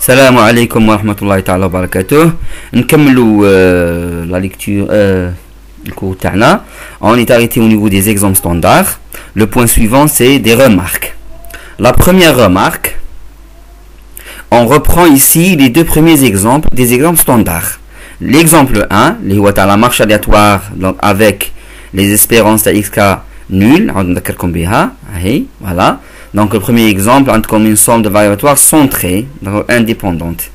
Salam alaikum wa rahmatullahi ta'ala wa barakatuh. نكملوا la lecture le cours تاعنا. On est arrêté au niveau des exemples standards. Le point suivant, c'est des remarques. La première remarque, on reprend ici les deux premiers exemples des exemples standards. L'exemple 1, la marche aléatoire donc avec les espérances d'XK nulles, voilà. Donc le premier exemple, comme une somme de variatoires centrées, indépendantes.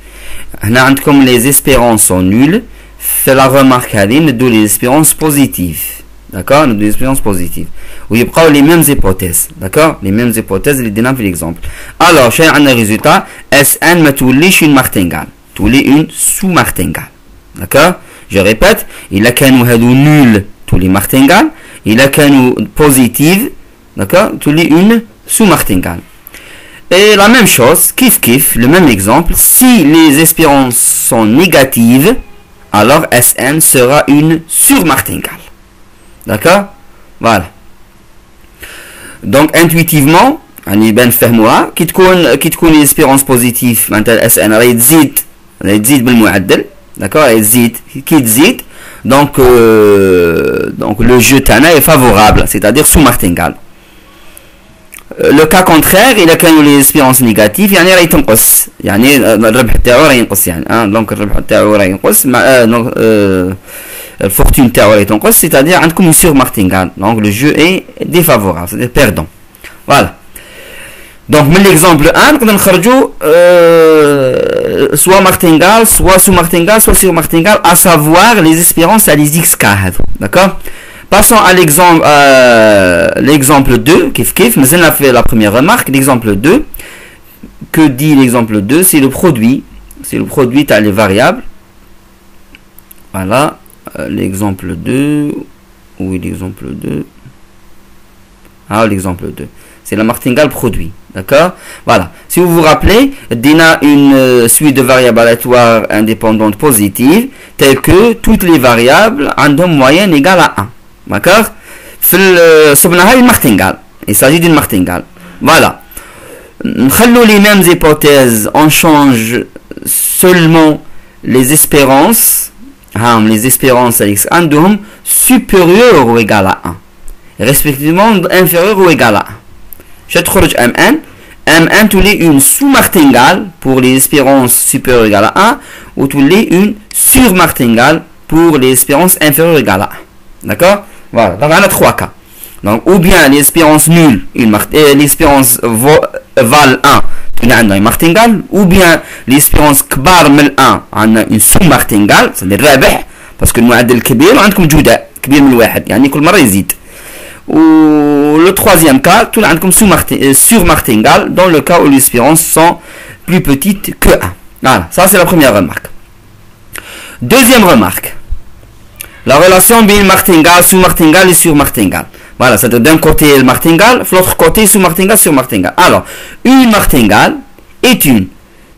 Comme les espérances sont nulles, fait la remarque à nous les espérances positives. D'accord? Nous les espérances positives. Où il y a les mêmes hypothèses. D'accord? Les mêmes hypothèses, les dénomme l'exemple. Alors, j'ai un résultat, Sn me touche une martingale. Tous les une sous-martingale. D'accord? Je répète, il a qu'un nul tous les martingales, il a qu'un positive, d'accord? Tous les une sous-martingale. Et la même chose, kiff, le même exemple, si les espérances sont négatives, alors Sn sera une sur-martingale. D'accord? Voilà. Donc, intuitivement, on est bien fermois, qui te les espérances positives, maintenant Sn, elle est بالمعدل. D'accord? Elle qui zit. Donc le jeu Tana est favorable, c'est-à-dire sous martingale. Le cas contraire, il a quand les espérances négatives, يعني راهي تنقص، يعني الربح تاعو راهي ينقص يعني، donc الربح تاعو راهي ينقص، donc الفورتune تاعو راهي تنقص، c'est-à-dire عندكم une sur martingale. Donc le jeu est défavorable, c'est-à-dire perdant. Voilà. Donc, من l'exemple 1, nous avons soit martingale, soit sous-martingale, soit sur-martingale, à savoir les espérances à les XK. D'accord? Passons à l'exemple 2, kiff, mais on a fait la première remarque, l'exemple 2. Que dit l'exemple 2? C'est le produit. C'est le produit à les variables. Voilà. L'exemple 2. Oui, l'exemple 2. Ah, l'exemple 2. C'est la martingale produit. D'accord? Voilà. Si vous vous rappelez, Dina une suite de variables aléatoires indépendantes positives, telles que toutes les variables ont une moyenne égale à 1. D'accord? Une martingale. Il s'agit d'une martingale. Voilà. Nous les mêmes hypothèses, on change seulement les espérances à x1 supérieures ou égales à 1. Respectivement inférieures ou égales à 1. Je trouve M1 tous les une sous-martingale pour les espérances supérieures ou égales à 1 ou tous les une sur-martingale pour les espérances inférieures ou égales à 1. D'accord? Voilà. Donc on a trois cas. Donc ou bien l'espérance nulle, l'espérance val 1 une martingale, ou bien l'espérance kbar من 1 عندنا une sous-martingale, c'est-à-dire رابح parce que المعدل الكبير وعندكم جودة كبير من الواحد يعني كل مرة يزيد. Ou le troisième cas, tout le monde comme sur martingale, dans le cas où les espérances sont plus petites que 1. Voilà, ça c'est la première remarque. Deuxième remarque, la relation entre martingale, sous martingale et sur martingale. Voilà, c'est d'un côté le martingale, de l'autre côté sous martingale, sur martingale. Alors, une martingale est une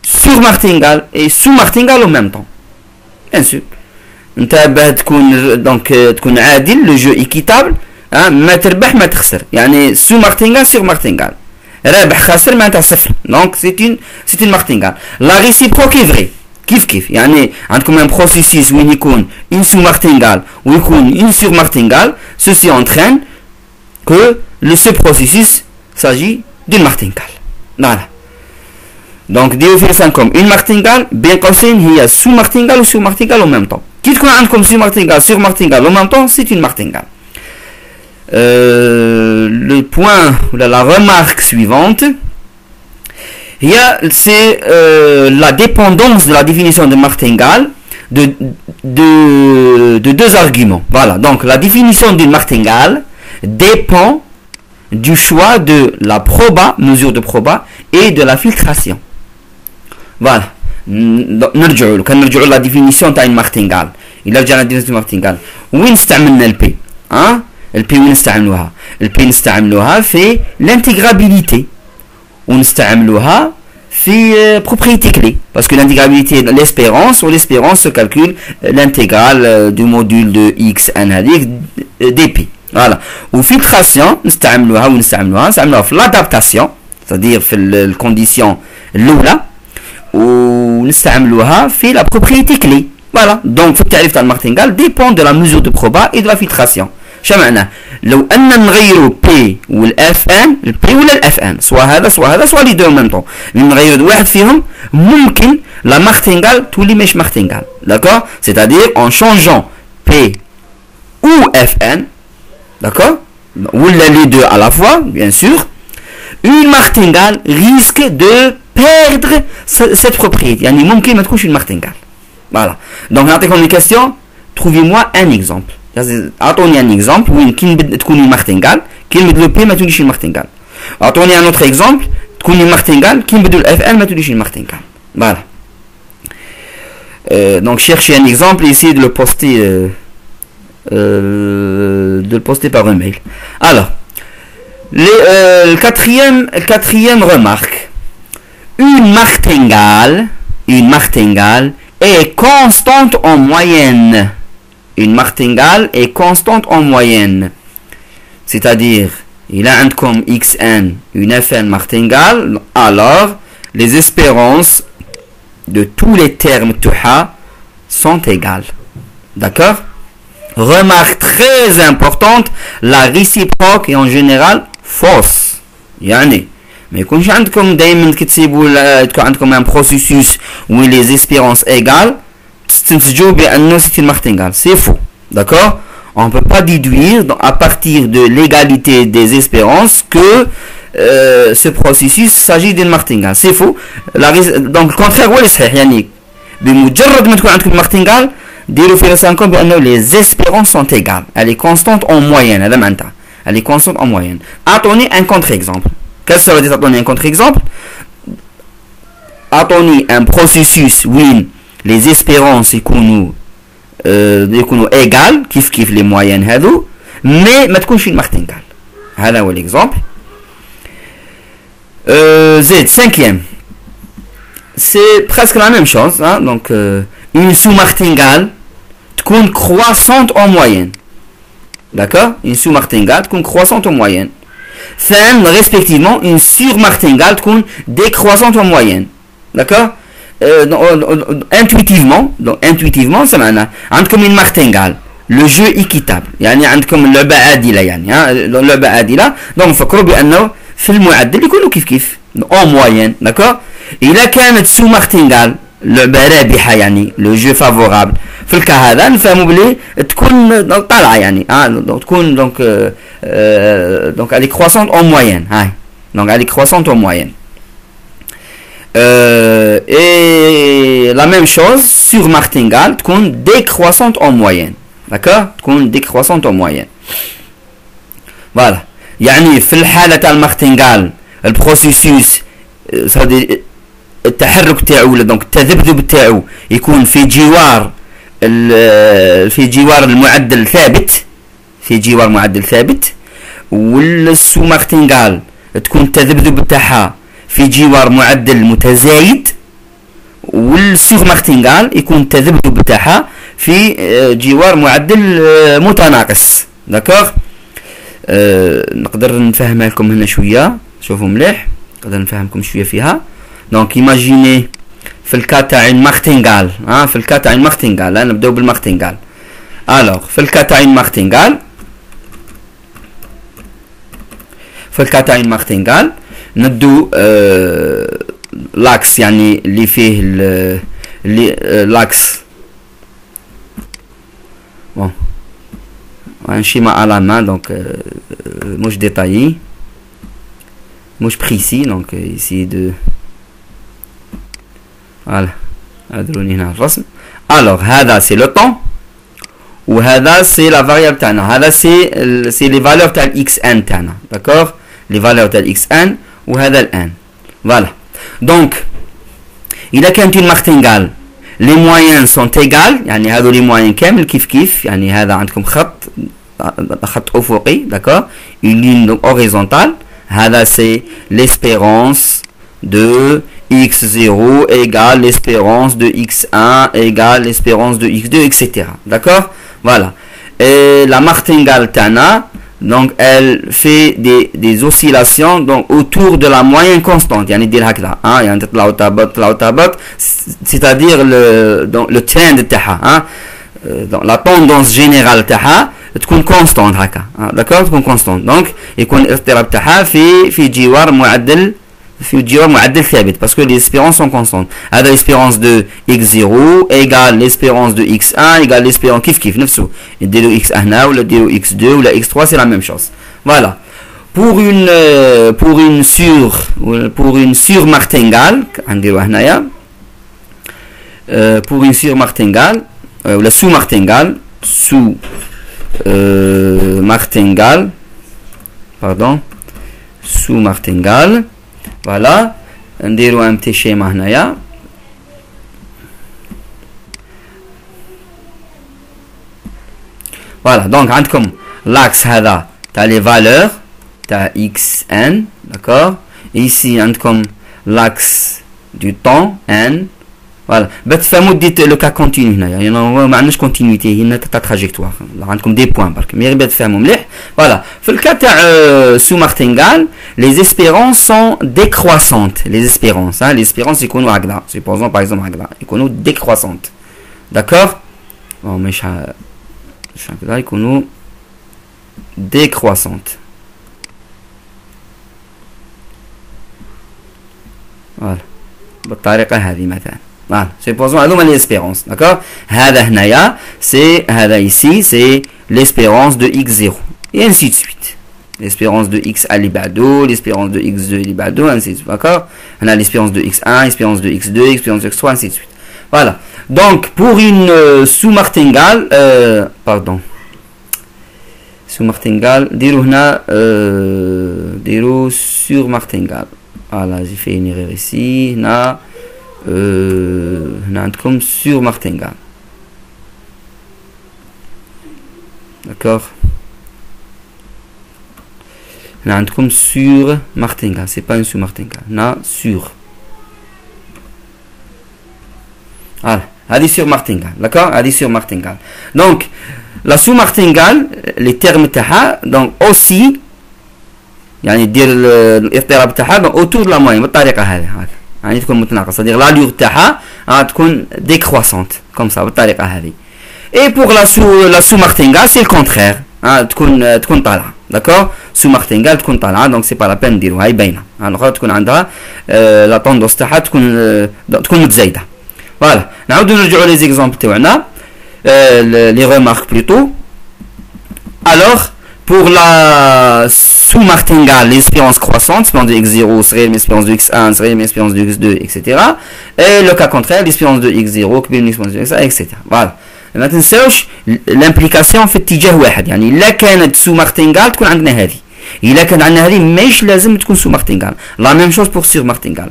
sur martingale et sous martingale en même temps. Bien sûr. Donc, le jeu équitable. ما تربح ما تخسر يعني سو مارتينغال سور مارتينغال رابح خاسر معناتها صفر دونك سي اون مارتينغال لا ريسيبروك اي فري كيف يعني عندكم ان بروسيسيس وين يكون اون سو مارتينغال ويكون اون سور مارتينغال ceci entraîne que ce processus s'agit d'une martingale. Voilà. Donc ديروا في راسكم une martingale بين قوسين هي sous martingale ou sur martingale en même temps. كي تكون عندكم sous martingale sur martingale en même temps c'est une martingale. Le point, la remarque suivante, c'est la dépendance de la définition de martingale de deux arguments. Voilà, donc la définition d'une martingale dépend du choix de la proba, mesure de proba, et de la filtration. Voilà. نرجعوا la définition de une martingale. Il a déjà la définition de martingale. وين استعملنا البي؟ البي وين نستعملوها؟ البي نستعملوها في l'intégrabilité ونستعملوها في propriété clé parce que l'intégrabilité de l'espérance se calcule l'intégrale du module de x n هذيك dp. Voilà. Ou filtration نستعملوها في l'adaptation, c'est-à-dire في الcondition الأولى. ونستعملوها في la propriété clé. Voilà. Donc في التعريف تاع المارتنغال dépend de la mesure de proba et de la filtration. شو معناه؟ لو أن نغيروا P والF N P ولا الF N سواء هذا سواء لي دو ميم طون نغيروا واحد فيهم ممكن لا مارتنغال تولي مش مارتنغال. D'accord? C'est-à-dire en changeant P ou Fn, d'accord, ou les deux à la fois, bien sûr, une martingale risque de perdre cette propriété. Yani mumkin ma tkunch une martingale. Voilà. Donc نعطيكم une question, trouvez-moi un exemple. أعطوني un exemple وين كي تكون une martingale, كي نبدلو P ما توليش une martingale. أعطوني un autre exemple, تكون une martingale, كي نبدلو Fn ما توليش une martingale. Voilà. Donc cherchez un exemple et essayez de le poster par un mail. Alors, quatrième remarque. Une martingale est constante en moyenne. Une martingale est constante en moyenne. C'est-à-dire, il a un comme xn, une fn martingale, alors les espérances de tous les termes tuha sont égales. D'accord? Remarque très importante, la réciproque est en général fausse. يعني ما يكونش عندكم دائما كتسيبوا تكون عندكم un processus où les espérances égales تستنتجوا بأنه c'est une martingale. C'est faux. D'accord? On ne peut pas déduire à partir de l'égalité des espérances que ce processus s'agit d'une martingale. C'est faux. Donc le contraire هو اللي صحيح. يعني بمجرد ما تكون عندكم martingale ديروا في راسكم بأنه les espérances sont égales. Elle est constante en moyenne. هذا معناتها. Elle est constante en moyenne. Attendez un contre-exemple. Qu'est-ce que ça veut dire attendez un contre-exemple? Attendez un processus où les espérances يكونوا égales كيف les moyennes هذو mais ما تكونش une martingale. هذا هو l'exemple. Z, cinquième. C'est presque la même chose. Hein? Donc, une sous-martingale تكون croissante en moyenne. D'accord? Une sous-martingale تكون croissante en moyenne. ثان, respectivement, une sur-martingale تكون décroissante en moyenne. D'accord? Intuitivement, ça معناه عندكم une martingale. Le jeu équitable. يعني عندكم اللعبة عادلة يعني. اللعبة عادلة. Donc, فكروا بأنه في المعدل يكونوا كيف en moyenne. D'accord? إذا كانت سو مارتنغال لعبة رابحة يعني لو جو فافورابل في الكا هذا نفهموا بلي تكون طالعة يعني تكون دونك elle est croissante en moyenne. هاي donc elle est croissante en moyenne. Et la même chose sur martingale تكون décroissante en moyenne. D'accord? تكون décroissante en moyenne. Voilà. يعني في الحالة تاع المارتنغال البروسيسوس التحرك تاعو ولا دونك التذبذب تاعو يكون في جوار المعدل ثابت والسو مارتنغال تكون التذبذب تاعها في جوار معدل متزايد والسوغ مارتنغال يكون التذبذب تاعها في جوار معدل متناقص. داكوغ؟ نقدر نفهمها لكم هنا شويه شوفوا مليح نقدر نفهمكم شويه فيها. دونك ايماجيني في الكا تاع المارتنغال في الكا تاع المارتنغال نبداو بالمارتنغال. الوغ في الكا تاع المارتنغال ندو لاكس يعني اللي فيه لاكس بون un schéma à la main donc مش détaillé مش précis donc ici de voilà ادروني هنا الرسم. alors هذا c'est le temps وهذا c'est la variable تاعنا. هذا c'est les valeurs تاع xn تاعنا. d'accord? les valeurs تاع xn وهذا الان. voilà donc إذا كانت une martingale les moyennes sont égales يعني هذو les moyennes كامل كيف يعني هذا عندكم خط أفقي. d'accord? une ligne donc horizontale. هذا c'est l'espérance de x0 égale l'espérance de x1 égale l'espérance de x2 etc. d'accord? voilà. et la martingale تاعنا donc elle fait des oscillations donc autour de la moyenne constante, يعني دير هكذا يعني تطلع وتهبط, c'est-à-dire le trend تاعها donc la tendance générale تاعها تكون كونستانت هكا, d'accord, تكون كونستانت, دونك يكون الاضطراب تاعها في جوار معدل ثابت, parce que les espérances sont constantes. هذا l'espérance de x0 égale l'espérance de x1 égale l'espérance كيف نفسه, نديرو x1 هنا ولا نديرو x2 ولا x3, c'est la même chose. Voilà. Pour une surmartingale, نديروها هنايا, pour une surmartingale ولا sous-martingale, martingale, pardon, sous-martingale. Voilà, نديرو un petit schéma هنايا. Voilà, donc عندكم l'axe هذا تاع les valeurs تاع xn, d'accord. Ici عندكم l'axe du temps n. Voilà, بتفهموا ديت لو كا كونتينيو هنايا, يعني ما عندناش كونتينيتي, هنا تاع تراجيكتوار, عندكم دي بوين برك, مي غير تفهموا مليح. Voilà, في الكا تاع سو مارتنغال les espérances sont décroissantes. Les espérances يكونوا هكذا, supposons par exemple هكذا, يكونوا décroissantes, d'accord. bon مش هكذا, يكونوا décroissantes. voilà, بالطريقة هذه مثلا. Voilà, supposons هذوما les espérances, d'accord. هذا هنايا c'est هذا ici c'est l'espérance de x0 et ainsi de suite. L'espérance de x اللي بعدو, l'espérance de x2 اللي بعدو, ainsi de suite, d'accord. هنا l'espérance de x1, l'espérance de x2, l'espérance de x3, ainsi de suite. Voilà, donc pour une sous-martingale, pardon, sous-martingale, ديرو هنا ديرو sur martingale. Voilà, j'ai fait une erreur ici. هنا هنا عندكم sur martingale, d'accord. هنا عندكم sur martingale, c'est pas une sous martingale, هنا sur. voilà, هذه sur martingale, d'accord, هذه sur martingale. donc la sous martingale les termes تاعها donc aussi يعني دير الاضطراب تاعها donc autour de la moyenne بالطريقه هذه, يعني تكون متناقصه, c'est-à-dire la allure تاعها تكون décroissante comme ça بالطريقه هذه. et pour la sous martingale c'est le contraire, تكون طالعه, d'accord. sous martingale تكون طالعه, donc c'est pas la peine نديروها, هاي باينه, الاخرى تكون عندها لا طوندونس تاعها تكون متزايده. voilà, نعاودو نرجعوا لي زيكزامبل تاعنا, les remarques plutôt. alors pour la sous-martingale, l'espérance croissante, l'espérance de x0 serait l'espérance de x1, serait l'espérance de x2, etc. Et le cas contraire, l'espérance de x0, l'espérance de x1, etc. Voilà. ما تنساوش الامبليكاسيون في اتجاه واحد, يعني الا كانت سو مارتنغال تكون عندنا هذه, الا كان عندنا هذه ماهيش لازم تكون سو مارتنغال. لا ميم شوز بور سور مارتنغال.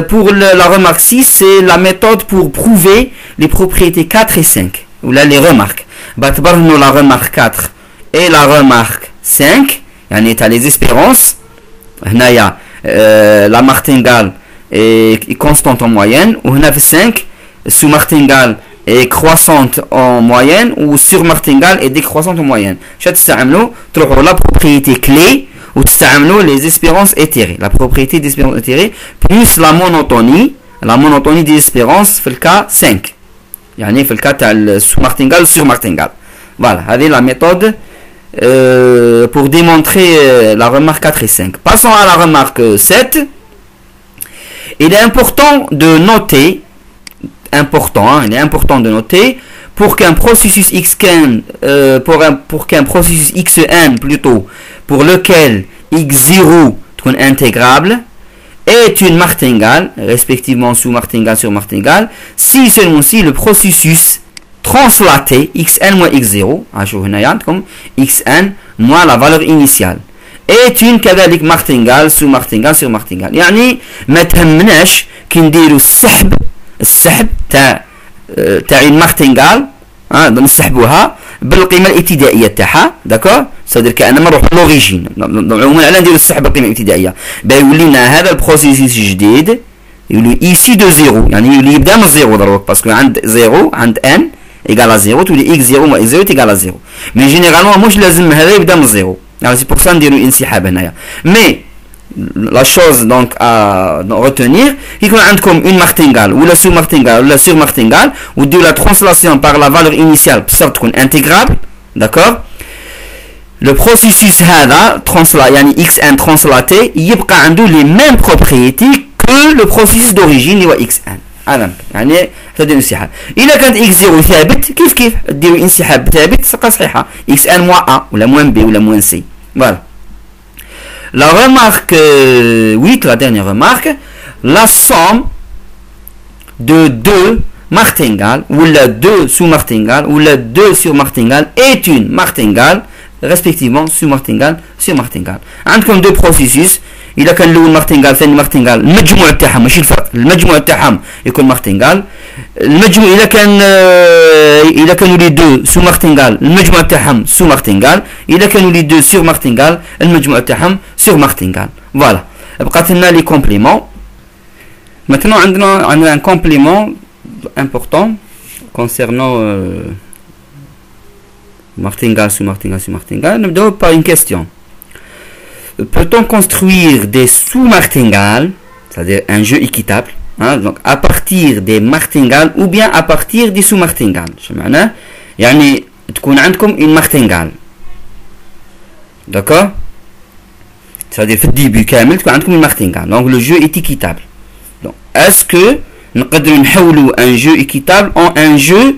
pour la remarque 6, c'est la méthode pour prouver les propriétés 4 et 5, ou là les remarques. بعتبر la remarque 4 et la remarque 5, يعني تاع les espérances, هنايا la martingale est constante en moyenne, وهنا في 5 sous martingale est croissante en moyenne, ou sur martingale est décroissante en moyenne. شات تستعملوا تروحوا la propriété clé ou تستعملوا les espérances éthérées, la propriété des espérances éthérées plus la monotonie des espérances في الكا 5, يعني في الكا تاع sous martingale sur martingale. voilà, هذه la méthode pour démontrer la remarque 4 et 5. Passons à la remarque 7. Il est important de noter, il est important de noter, pour qu'un processus xn, pour qu'un processus xn plutôt, pour lequel x0 est intégrable, est une martingale, respectivement sous martingale sur martingale, si seulement si le processus translaté xn moins x0, comme xn moins la valeur initiale, est une كذلك martingale sous martingale sur martingale. يعني ما تهمناش كي نديرو السحب تاع une martingale, نسحبوها بالقيمه الابتدائيه تاعها, داكور. صدر كانما نروح لوريجين, عموما على نديرو السحب بالقيمه الابتدائيه, يولي لنا هذا البروسيسوس جديد يولي ايسي دو زيرو, يعني يولي يبدا من زيرو دروك, باسكو عند زيرو عند ان égale à 0, tous les x0 moins x0 est égal à 0. Mais généralement, moi je لازم هذا يبدا من 0. Alors c'est pour ça نديرو انسحاب هنايا. Mais la chose donc à retenir, il y a une martingale ou la sous-martingale ou la sur-martingale ou de la translation par la valeur initiale sorte intégrable, d'accord? Le processus هذا يعني xn translaté يبقى عنده les mêmes propriétés que le processus d'origine اللي هو xn. هذا يعني تدير انسحاب. إذا كانت x0 ثابت كيف ديروا انسحاب ثابت تبقى صحيحة xn moins a ولا moins b ولا moins c. Voilà. La remarque 8, la dernière remarque, la somme de deux martingales ou la deux sous-martingales ou la deux sur-martingales est une martingale respectivement sous-martingale sur-martingale. عندكم deux processus. إذا كان الأول مارتنجال ثاني مارتنجال المجموع تاعهم ماشي الفرق المجموع تاعهم يكون مارتنجال المجموع إذا كانوا لي دو سو مارتنجال المجموع تاعهم سو مارتنجال إذا كانوا لي دو سور مارتنجال المجموع تاعهم سور مارتنجال. فوالا بقات لنا لي كومبليمون. maintenant عندنا un complément important concernant martingale sous martingale sous martingale. نبداو par une question. Peut-on construire des sous-martingales, c'est-à-dire un jeu équitable, hein, donc à partir des martingales ou bien à partir des sous-martingales? معناه يعني تكون عندكم une martingale, d'accord, c'est-à-dire في الديبي كامل تكون عندكم une martingale, donc le jeu est équitable. Donc est-ce que نقدروا نحولوا un jeu équitable en un jeu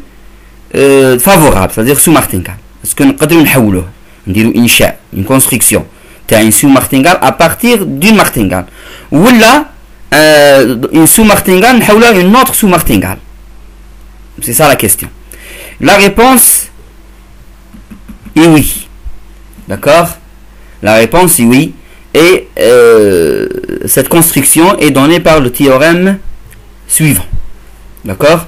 favorable, c'est-à-dire sous-martingale? Est-ce que نقدروا نحولوه نديروا إنشاء une construction une sous-martingale à partir d'une martingale ou là une sous-martingale نحولها une autre sous-martingale? C'est ça la question. La réponse est oui, d'accord, la réponse est oui, et cette construction est donnée par le théorème suivant, d'accord.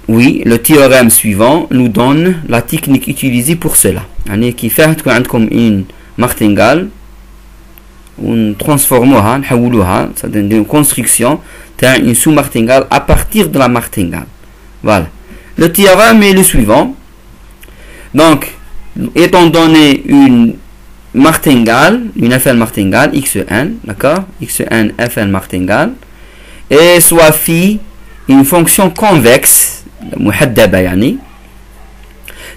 Oui, le théorème suivant nous donne la technique utilisée pour cela. يعني كيفاه تكون عندكم une martingale ونtransformوها نحولوها c'est-à-dire une construction تاع une sous-martingale à partir de la martingale. Voilà. Le théorème est le suivant. Donc, étant donné une martingale, une fn martingale xn, d'accord, xn fn martingale, et soit phi une fonction convexe محدبة يعني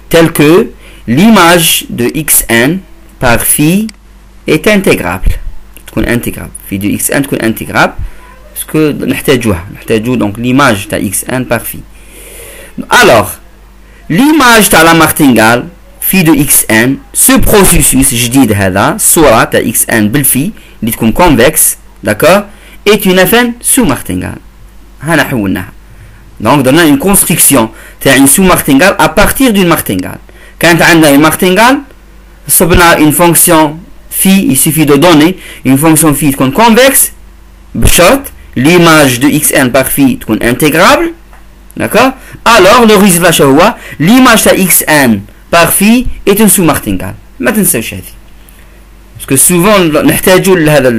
telle que l'image de xn par phi est intégrable, تكون intégrable, phi de xn تكون intégrable parce que نحتاجو donc l'image de xn par phi. Alors l'image de la martingale phi de xn, ce processus جديد هذا الصورة تاع xn بالphi اللي تكون convexe, d'accord, est une fn sous martingale. هنا حولناها. Donc, on a une construction, c'est une sous-martingale à partir d'une martingale. Quand on a une martingale, on a une fonction phi, il suffit de donner une fonction phi convexe, l'image de xn par phi est intégrable, d'accord. Alors, le résultat, l'image de xn par phi est une sous-martingale. ما تنساوش هذه. Parce que souvent, نحتاجوا لهذا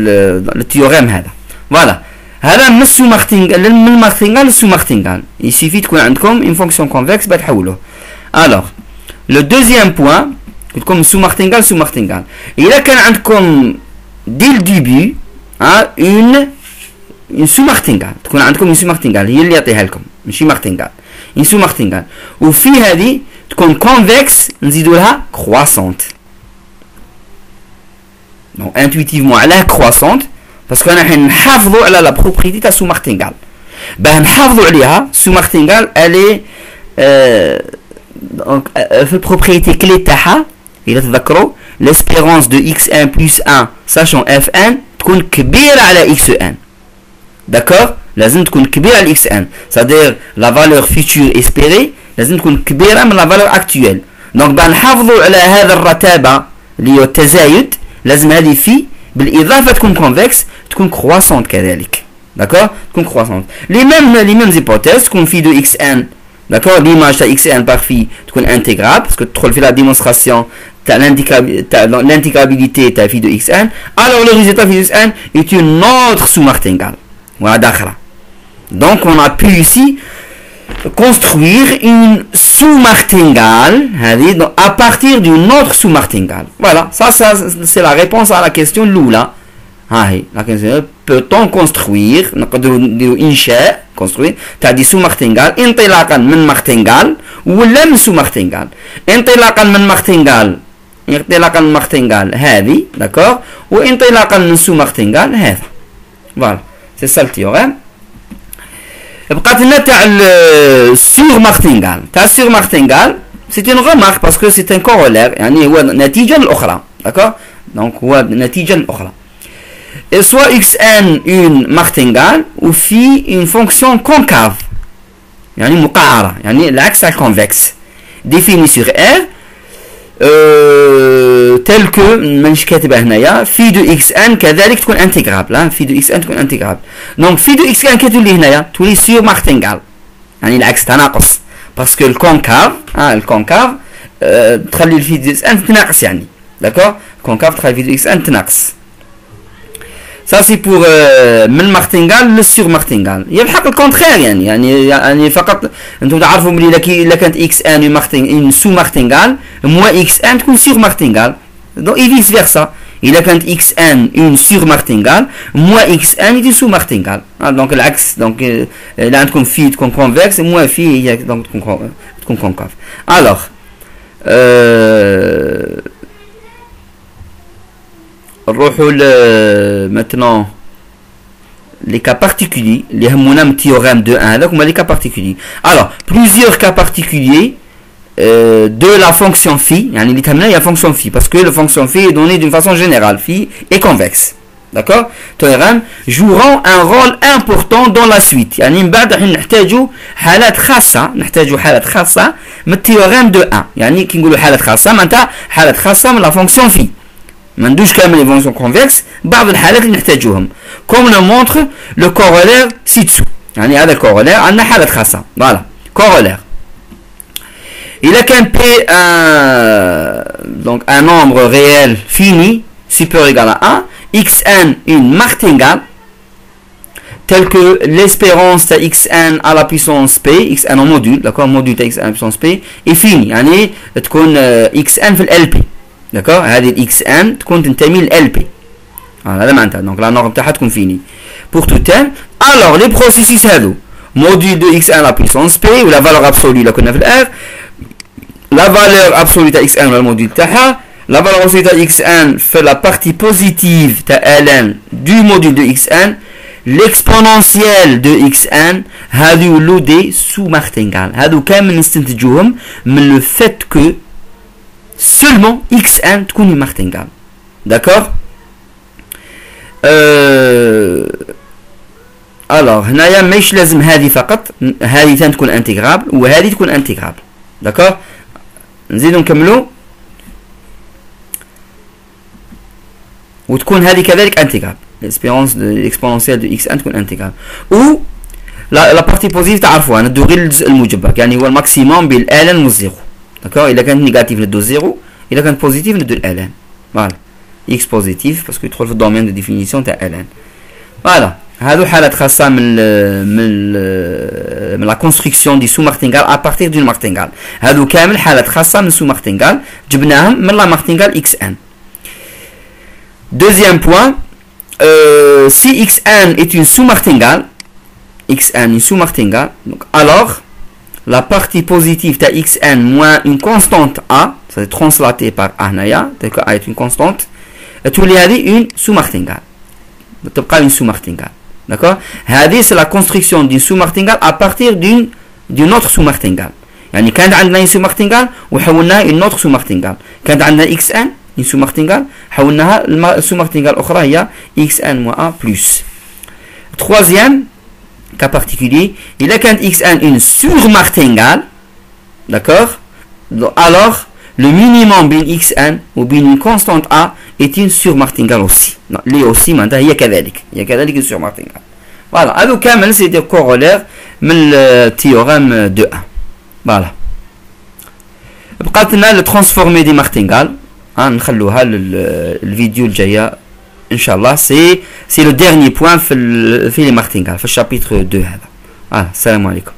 le théorème هذا. Voilà. هذا من السو-martingale من المارتنجال للسو-martingale. Il suffit تكون عندكم une fonction convexe بتحولوه. Alors, le deuxième point, comme sous-martingale sous-martingale. إذا كان عندكم dès le début une sous-martingale, تكون عندكم une sous-martingale هي اللي يعطيها لكم ماشي martingale. Une sous-martingale. وفي هذه تكون convexe نزيدوا لها croissante. Donc intuitivement علاه croissante parce que راح نحافظوا على la propriété تاع sous-martingale. باه نحافظوا عليها sous-martingale elle est donc في propriété clé تاعها إذا تذكروا l'espérance de xn plus 1 sachant fn تكون كبيرة على xn. D'accord, لازم تكون كبيرة على xn, c'est-à-dire la valeur future espérée لازم تكون كبيرة من la valeur actuelle. donc باه نحافظوا على هذا الرتابة اللي هو التزايد لازم هذه في بالإضافة تكون convexe تكون croissante كذلك. d'accord, تكون croissante. les mêmes hypothèses تكون phi de xn, d'accord, l'image de xn par phi تكون intégrable parce que تدخل في la démonstration تاع l'intégrabilité تاع phi de xn. alors le résultat phi de xn est une autre sous-martingale. voilà داخله. donc on a pu ici construire une sous-martingale à partir d'une autre sous-martingale. Voilà, ça c'est la réponse à la question Lula. La question, peut-on construire construire t'as dit sous-martingale انطلاقا من martingale ولا من sous-martingale. انطلاقا من martingale انطلاقا من martingale هذه d'accord وانطلاقا من sous-martingale هذا. Voilà, c'est ça le théorème. بقات لنا تاع sur martingale. تاع sur martingale c'est une remarque parce que c'est un corollaire يعني هو نتيجة الأخرى d'accord. donc هو نتيجة الأخرى. Et soit xn une martingale ou phi une fonction concave يعني مقعرة يعني العكس تاع convexe définie sur R tel que مانيش كاتبها هنايا phi de xn كذلك تكون انتجرابل. phi de xn تكون انتجرابل. donc phi de xn كتولي هنايا تولي sur martingale يعني العكس تناقص parce que الكونكاف الكونكاف تخلي الفي de xn تناقص يعني d'accord. الكونكاف تخلي الفي de xn تناقص. Ça c'est pour من martingale le sur martingale. يلحق الكونترير يعني فقط انتم تعرفوا ملي الا كانت x n une sous martingale moins x n تكون sur martingale. donc et vice versa. الا كانت x n une sur martingale moins x n est une sous martingale. donc العكس donc الا عندكم في تكون convexe moins في هي donc تكون concave. alors maintenant les cas particuliers, les théorème de 1 donc les cas particuliers. alors plusieurs cas particuliers de la fonction phi, il y a fonction phi parce que la fonction phi est donnée d'une façon générale, phi est convexe, d'accord. théorème joueront un rôle important dans la suite. يعني من بعد حين نحتاجوا حالات خاصة من التhéorème de 1. يعني كي نقولوا حالات خاصة معناتها حالات خاصة من la fonction phi. ما ندوش كامل les fonctions convexes. بعض الحالات اللي نحتاجوهم comme le montre le corollaire ci-dessous. يعني هذا الكورولير عندنا حالة خاصة. voilà corollaire. إذا كان P donc un nombre réel fini supérieur ou égal à 1, xn une martingale tel que l'espérance de xn à la puissance p, xn en module, d'accord, module de xn à la puissance p est fini. يعني تكون xn في ال LP. d'accord. هذه الاكس ان تكون تنتمي لل بي. هذا معناتها دونك لا نورم تاعها تكون فيني pour tout n. alors les processus هذو module de x1 à la puissance p ou la valeur absolue اللي كنا في الار la valeur absolue تاع xn ولا الموديل تاعها la valeur absolue تاع xn في la partie positive تاع ln du module de xn l'exponentielle de xn هذو يولو دي sous martingale. هذو كامل نستنتجوهم من le fait que seulement xn تكون martingale. d'accord. alors هنايا ماهيش لازم هذه فقط، هذه ثاني تكون انتجرابل وهذه تكون انتجرابل. d'accord. نزيدو نكملو وتكون هذه كذلك انتجرابل. l'exponentielle de xn تكون انتجرابل. و لا بارتي بوزيتيف تعرفوها ندو غير الجزء الموجب يعني هو الماكسيموم بين ln والزيرو. d'accord. إذا كانت نيجاتيف ندو زيرو، إذا كانت بوزيتيف ندو ln. voilà x بوزيتيف باسكو يدخل في الدومين دو ديفينيسيون تاع ln. voilà هذو حالات خاصة من لا كونستركسيون دي سو مارتينغال ا بارتير دون مارتينغال. هذو كامل حالات خاصة من سو مارتينغال جبناهم من لا مارتينغال اكس ان. deuxième point si xn est une sous-martingale, xn une sous-martingale, donc alors la partie positive de xn moins une constante a, ça est translaté par a naya, donc a est une constante, tu lui as dit une sous-martingale. تبقى une sous-martingale. d'accord. هذه c'est la construction d'une sous-martingale à partir d'une autre sous-martingale. يعني كانت عندنا une sous-martingale وحولناها une autre sous-martingale. كانت عندنا xn une sous-martingale حولناها sous-martingale أخرى هي xn moins a plus. troisième cas particulier, il a كانت xn une sur-martingale, d'accord, alors le minimum بين xn وبين une constante a est une sur-martingale aussi. ليه aussi معناتها هي كذلك une sur-martingale. voilà هذو كامل سي دي كورولير من التيوريم دو 1. voilà بقات لنا لو ترانسفورمي دي مارتينغال نخلوها للفيديو الجايه ان شاء الله. سي لو ديرني بوين في لي مارتينغال في الشابيتر 2 هذا. السلام عليكم.